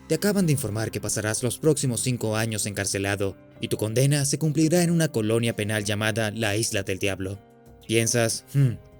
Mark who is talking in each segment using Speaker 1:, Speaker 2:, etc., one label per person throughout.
Speaker 1: Te acaban de informar que pasarás los próximos 5 años encarcelado y tu condena se cumplirá en una colonia penal llamada la Isla del Diablo. Piensas,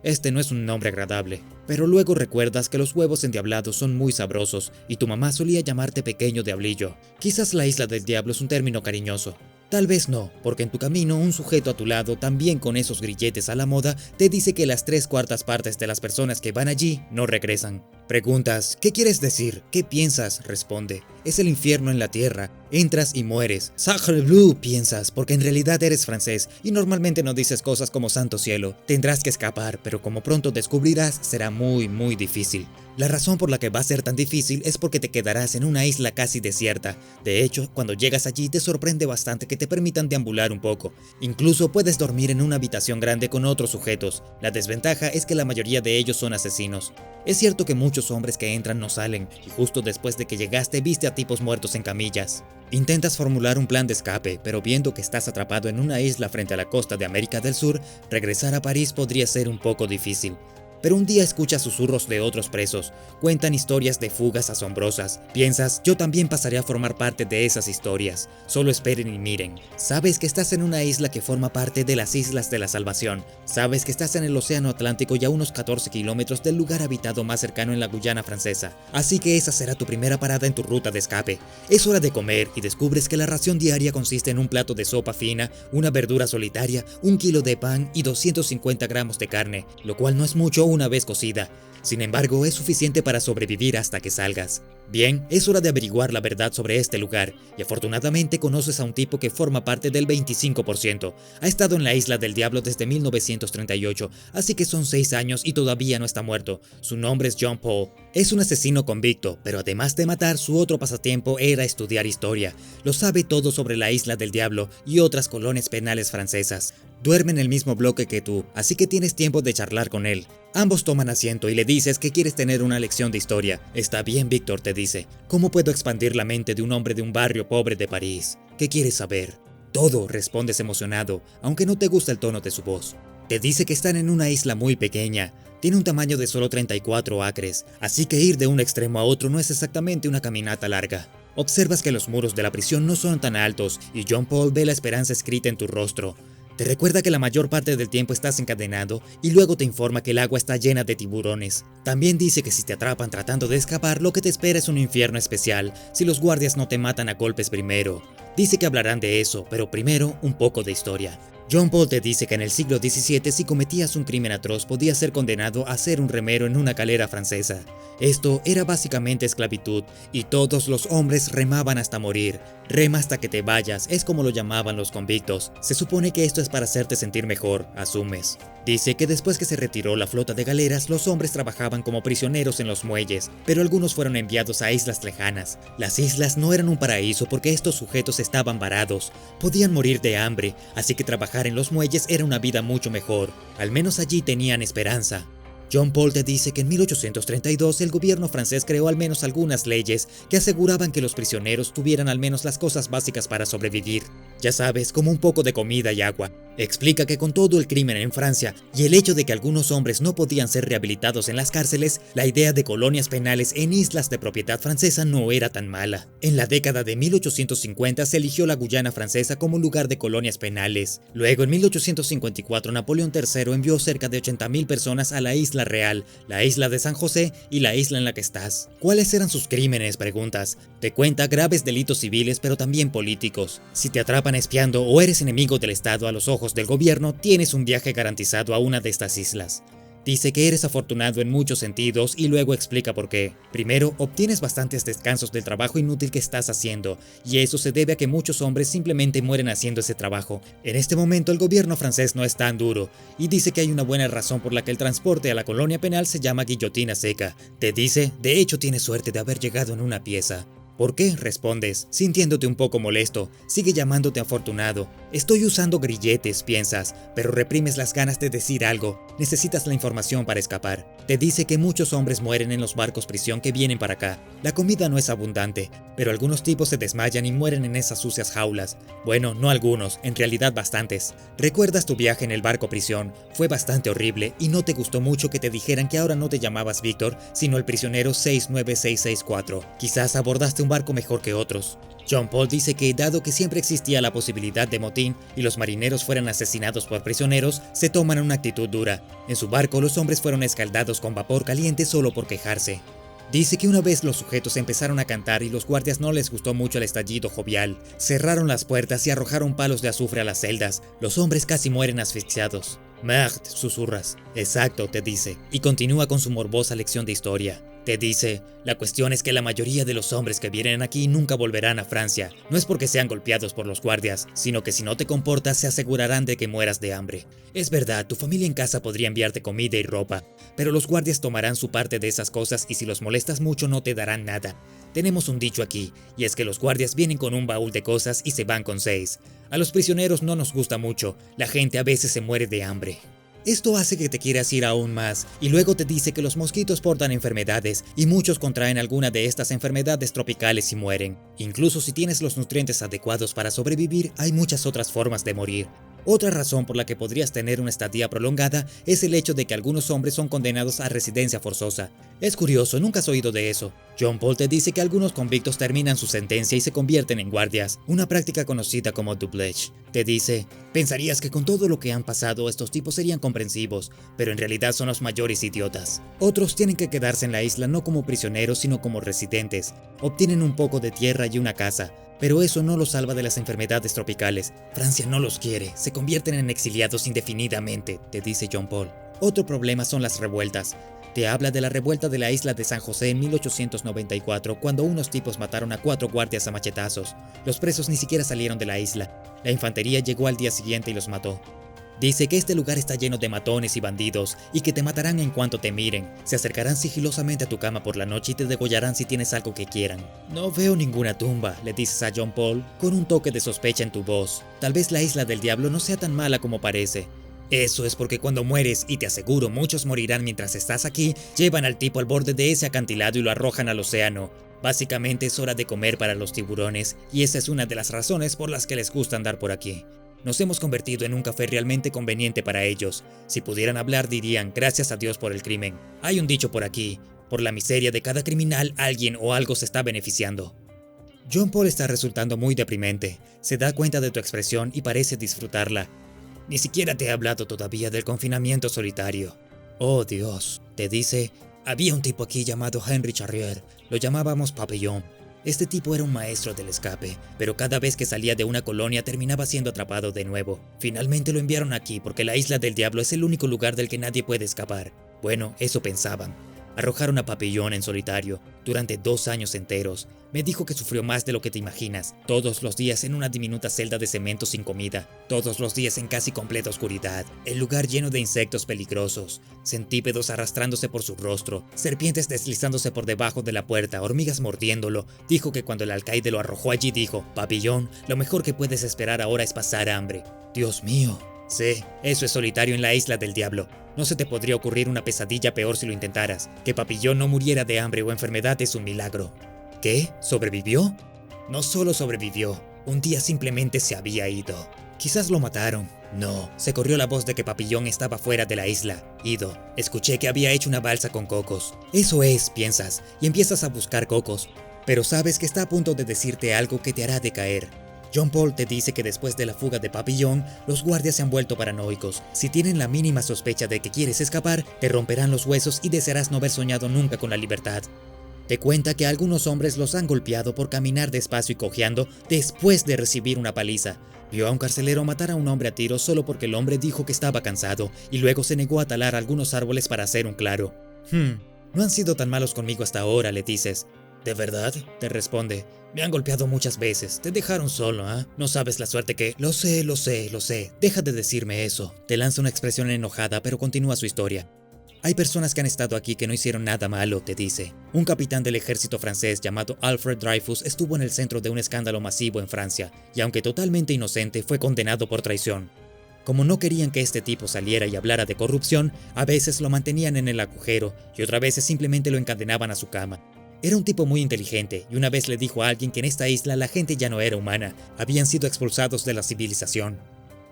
Speaker 1: este no es un nombre agradable, pero luego recuerdas que los huevos endiablados son muy sabrosos y tu mamá solía llamarte pequeño diablillo. Quizás la Isla del Diablo es un término cariñoso. Tal vez no, porque en tu camino un sujeto a tu lado, también con esos grilletes a la moda, te dice que las 3/4 partes de las personas que van allí no regresan. Preguntas, ¿qué quieres decir? ¿Qué piensas? Responde, es el infierno en la tierra, entras y mueres. Sacre bleu, piensas, porque en realidad eres francés y normalmente no dices cosas como santo cielo. Tendrás que escapar, pero como pronto descubrirás, será muy difícil. La razón por la que va a ser tan difícil es porque te quedarás en una isla casi desierta. De hecho, cuando llegas allí te sorprende bastante que te permitan deambular un poco. Incluso puedes dormir en una habitación grande con otros sujetos. La desventaja es que la mayoría de ellos son asesinos. Es cierto que muchos hombres que entran no salen, y justo después de que llegaste viste a tipos muertos en camillas. Intentas formular un plan de escape, pero viendo que estás atrapado en una isla frente a la costa de América del Sur, regresar a París podría ser un poco difícil. Pero un día escuchas susurros de otros presos, cuentan historias de fugas asombrosas. Piensas, yo también pasaré a formar parte de esas historias. Solo esperen y miren. Sabes que estás en una isla que forma parte de las Islas de la Salvación. Sabes que estás en el Océano Atlántico y a unos 14 kilómetros del lugar habitado más cercano en la Guyana francesa. Así que esa será tu primera parada en tu ruta de escape. Es hora de comer y descubres que la ración diaria consiste en un plato de sopa fina, una verdura solitaria, 1 kilo de pan y 250 gramos de carne, lo cual no es mucho una vez cocida. Sin embargo, es suficiente para sobrevivir hasta que salgas. Bien, es hora de averiguar la verdad sobre este lugar, y afortunadamente conoces a un tipo que forma parte del 25%. Ha estado en la Isla del Diablo desde 1938, así que son 6 años y todavía no está muerto. Su nombre es Jean Paul. Es un asesino convicto, pero además de matar, su otro pasatiempo era estudiar historia. Lo sabe todo sobre la Isla del Diablo y otras colonias penales francesas. Duerme en el mismo bloque que tú, así que tienes tiempo de charlar con él. Ambos toman asiento y le dices que quieres tener una lección de historia. Está bien, Víctor, te dice. ¿Cómo puedo expandir la mente de un hombre de un barrio pobre de París? ¿Qué quieres saber? Todo, respondes emocionado, aunque no te gusta el tono de su voz. Te dice que están en una isla muy pequeña. Tiene un tamaño de solo 34 acres, así que ir de un extremo a otro no es exactamente una caminata larga. Observas que los muros de la prisión no son tan altos y Jean Paul ve la esperanza escrita en tu rostro. Te recuerda que la mayor parte del tiempo estás encadenado y luego te informa que el agua está llena de tiburones. También dice que si te atrapan tratando de escapar, lo que te espera es un infierno especial si los guardias no te matan a golpes primero. Dice que hablarán de eso, pero primero un poco de historia. Jean Paul te dice que en el siglo XVII si cometías un crimen atroz podías ser condenado a ser un remero en una galera francesa. Esto era básicamente esclavitud y todos los hombres remaban hasta morir. Rema hasta que te vayas, es como lo llamaban los convictos. Se supone que esto es para hacerte sentir mejor, asumes. Dice que después que se retiró la flota de galeras, los hombres trabajaban como prisioneros en los muelles, pero algunos fueron enviados a islas lejanas. Las islas no eran un paraíso porque estos sujetos estaban varados, podían morir de hambre, así que trabajar en los muelles era una vida mucho mejor. Al menos allí tenían esperanza. Jean Paul te dice que en 1832 el gobierno francés creó al menos algunas leyes que aseguraban que los prisioneros tuvieran al menos las cosas básicas para sobrevivir. Ya sabes, como un poco de comida y agua. Explica que con todo el crimen en Francia y el hecho de que algunos hombres no podían ser rehabilitados en las cárceles, la idea de colonias penales en islas de propiedad francesa no era tan mala. En la década de 1850 se eligió la Guyana francesa como lugar de colonias penales. Luego en 1854 Napoleón III envió cerca de 80.000 personas a la Isla Real, la isla de San José y la isla en la que estás. ¿Cuáles eran sus crímenes? Preguntas. Te cuenta graves delitos civiles pero también políticos. Si te atrapan espiando o eres enemigo del Estado a los ojos del gobierno, tienes un viaje garantizado a una de estas islas. Dice que eres afortunado en muchos sentidos y luego explica por qué. Primero, obtienes bastantes descansos del trabajo inútil que estás haciendo, y eso se debe a que muchos hombres simplemente mueren haciendo ese trabajo. En este momento el gobierno francés no es tan duro, y dice que hay una buena razón por la que el transporte a la colonia penal se llama guillotina seca. Te dice, de hecho tienes suerte de haber llegado en una pieza. ¿Por qué? Respondes, sintiéndote un poco molesto. Sigue llamándote afortunado. Estoy usando grilletes, piensas, pero reprimes las ganas de decir algo. Necesitas la información para escapar. Te dice que muchos hombres mueren en los barcos prisión que vienen para acá. La comida no es abundante, pero algunos tipos se desmayan y mueren en esas sucias jaulas. Bueno, no algunos, en realidad bastantes. ¿Recuerdas tu viaje en el barco prisión? Fue bastante horrible y no te gustó mucho que te dijeran que ahora no te llamabas Víctor, sino el prisionero 69664. Quizás abordaste un barco mejor que otros. John Paul dice que, dado que siempre existía la posibilidad de motín y los marineros fueran asesinados por prisioneros, se toman una actitud dura. En su barco, los hombres fueron escaldados con vapor caliente solo por quejarse. Dice que una vez los sujetos empezaron a cantar y los guardias no les gustó mucho el estallido jovial. Cerraron las puertas y arrojaron palos de azufre a las celdas. Los hombres casi mueren asfixiados. Merde, susurras. Exacto, te dice, y continúa con su morbosa lección de historia. Te dice, la cuestión es que la mayoría de los hombres que vienen aquí nunca volverán a Francia. No es porque sean golpeados por los guardias, sino que si no te comportas se asegurarán de que mueras de hambre. Es verdad, tu familia en casa podría enviarte comida y ropa, pero los guardias tomarán su parte de esas cosas y si los molestas mucho no te darán nada. Tenemos un dicho aquí, y es que los guardias vienen con un baúl de cosas y se van con 6. A los prisioneros no nos gusta mucho, la gente a veces se muere de hambre. Esto hace que te quieras ir aún más, y luego te dice que los mosquitos portan enfermedades, y muchos contraen alguna de estas enfermedades tropicales y mueren. Incluso si tienes los nutrientes adecuados para sobrevivir, hay muchas otras formas de morir. Otra razón por la que podrías tener una estadía prolongada es el hecho de que algunos hombres son condenados a residencia forzosa. Es curioso, nunca has oído de eso. John Paul te dice que algunos convictos terminan su sentencia y se convierten en guardias, una práctica conocida como doublage. Te dice, pensarías que con todo lo que han pasado estos tipos serían comprensivos, pero en realidad son los mayores idiotas. Otros tienen que quedarse en la isla no como prisioneros sino como residentes. Obtienen un poco de tierra y una casa. Pero eso no los salva de las enfermedades tropicales. Francia no los quiere, se convierten en exiliados indefinidamente, te dice John Paul. Otro problema son las revueltas. Te habla de la revuelta de la isla de San José en 1894, cuando unos tipos mataron a 4 guardias a machetazos. Los presos ni siquiera salieron de la isla. La infantería llegó al día siguiente y los mató. Dice que este lugar está lleno de matones y bandidos, y que te matarán en cuanto te miren. Se acercarán sigilosamente a tu cama por la noche y te degollarán si tienes algo que quieran. No veo ninguna tumba, le dices a John Paul, con un toque de sospecha en tu voz. Tal vez la isla del diablo no sea tan mala como parece. Eso es porque cuando mueres, y te aseguro muchos morirán mientras estás aquí, llevan al tipo al borde de ese acantilado y lo arrojan al océano. Básicamente es hora de comer para los tiburones, y esa es una de las razones por las que les gusta andar por aquí. Nos hemos convertido en un café realmente conveniente para ellos. Si pudieran hablar dirían, gracias a Dios por el crimen. Hay un dicho por aquí, por la miseria de cada criminal alguien o algo se está beneficiando. John Paul está resultando muy deprimente. Se da cuenta de tu expresión y parece disfrutarla. Ni siquiera te he hablado todavía del confinamiento solitario. Oh Dios, te dice, había un tipo aquí llamado Henry Charrier. Lo llamábamos Papillon. Este tipo era un maestro del escape, pero cada vez que salía de una colonia terminaba siendo atrapado de nuevo. Finalmente lo enviaron aquí porque la isla del diablo es el único lugar del que nadie puede escapar. Bueno, eso pensaban. Arrojaron a Papillon en solitario durante 2 años enteros. Me dijo que sufrió más de lo que te imaginas, todos los días en una diminuta celda de cemento sin comida, todos los días en casi completa oscuridad, el lugar lleno de insectos peligrosos, centípedos arrastrándose por su rostro, serpientes deslizándose por debajo de la puerta, hormigas mordiéndolo. Dijo que cuando el alcaide lo arrojó allí dijo, Papillon, lo mejor que puedes esperar ahora es pasar hambre. Dios mío. Sí, eso es solitario en la isla del diablo. No se te podría ocurrir una pesadilla peor si lo intentaras. Que Papillon no muriera de hambre o enfermedad es un milagro. ¿Qué? ¿Sobrevivió? No solo sobrevivió, un día simplemente se había ido. Quizás lo mataron. No, se corrió la voz de que Papillon estaba fuera de la isla. Ido. Escuché que había hecho una balsa con cocos. Eso es, piensas, y empiezas a buscar cocos. Pero sabes que está a punto de decirte algo que te hará decaer. John Paul te dice que después de la fuga de Papillon, los guardias se han vuelto paranoicos. Si tienen la mínima sospecha de que quieres escapar, te romperán los huesos y desearás no haber soñado nunca con la libertad. Te cuenta que algunos hombres los han golpeado por caminar despacio y cojeando después de recibir una paliza. Vio a un carcelero matar a un hombre a tiros solo porque el hombre dijo que estaba cansado y luego se negó a talar algunos árboles para hacer un claro. No han sido tan malos conmigo hasta ahora, le dices. ¿De verdad? Te responde. Me han golpeado muchas veces, te dejaron solo, ¿ah? No sabes la suerte que… Lo sé, deja de decirme eso. Te lanza una expresión enojada, pero continúa su historia. Hay personas que han estado aquí que no hicieron nada malo, te dice. Un capitán del ejército francés llamado Alfred Dreyfus estuvo en el centro de un escándalo masivo en Francia, y aunque totalmente inocente, fue condenado por traición. Como no querían que este tipo saliera y hablara de corrupción, a veces lo mantenían en el agujero, y otras veces simplemente lo encadenaban a su cama. Era un tipo muy inteligente y una vez le dijo a alguien que en esta isla la gente ya no era humana, habían sido expulsados de la civilización.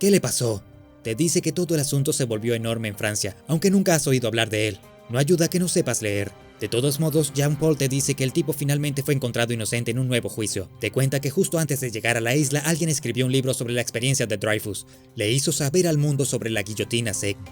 Speaker 1: ¿Qué le pasó? Te dice que todo el asunto se volvió enorme en Francia, aunque nunca has oído hablar de él. No ayuda que no sepas leer. De todos modos, Jean Paul te dice que el tipo finalmente fue encontrado inocente en un nuevo juicio. Te cuenta que justo antes de llegar a la isla alguien escribió un libro sobre la experiencia de Dreyfus. Le hizo saber al mundo sobre la guillotina seca.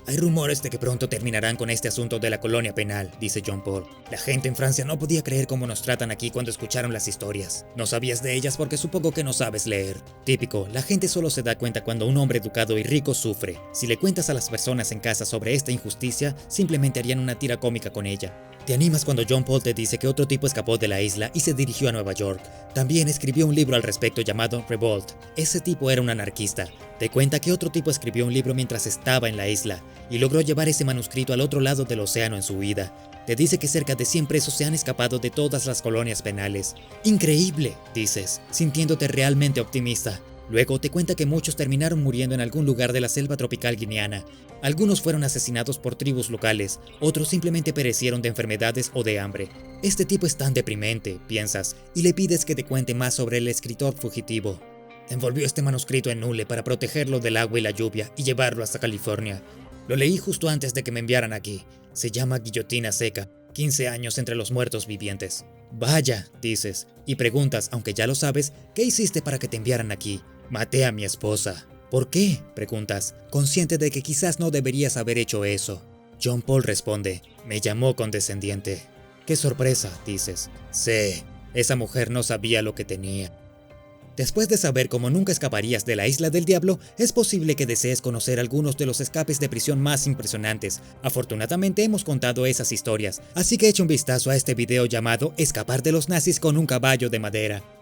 Speaker 1: Hay rumores de que pronto terminarán con este asunto de la colonia penal, dice Jean Paul. La gente en Francia no podía creer cómo nos tratan aquí cuando escucharon las historias. No sabías de ellas porque supongo que no sabes leer. Típico, la gente solo se da cuenta cuando un hombre educado y rico sufre. Si le cuentas a las personas en casa sobre esta injusticia, simplemente harían una tira cómica con ella. Te animas cuando Jean Paul te dice que otro tipo escapó de la isla y se dirigió a Nueva York. También escribió un libro al respecto llamado Revolt. Ese tipo era un anarquista. Te cuenta que otro tipo escribió un libro mientras estaba en la isla y logró llevar ese manuscrito al otro lado del océano en su huida. Te dice que cerca de 100 presos se han escapado de todas las colonias penales. ¡Increíble!, dices, sintiéndote realmente optimista. Luego te cuenta que muchos terminaron muriendo en algún lugar de la selva tropical guineana. Algunos fueron asesinados por tribus locales, otros simplemente perecieron de enfermedades o de hambre. Este tipo es tan deprimente, piensas, y le pides que te cuente más sobre el escritor fugitivo. Envolvió este manuscrito en hule para protegerlo del agua y la lluvia y llevarlo hasta California. Lo leí justo antes de que me enviaran aquí. Se llama Guillotina Seca, 15 años entre los muertos vivientes. Vaya, dices, y preguntas, aunque ya lo sabes, ¿qué hiciste para que te enviaran aquí? Maté a mi esposa. ¿Por qué?, preguntas, consciente de que quizás no deberías haber hecho eso. Jean Paul responde, me llamó condescendiente. ¡Qué sorpresa!, dices. Sí, esa mujer no sabía lo que tenía. Después de saber cómo nunca escaparías de la Isla del Diablo, es posible que desees conocer algunos de los escapes de prisión más impresionantes. Afortunadamente hemos contado esas historias, así que echa un vistazo a este video llamado Escapar de los nazis con un caballo de madera.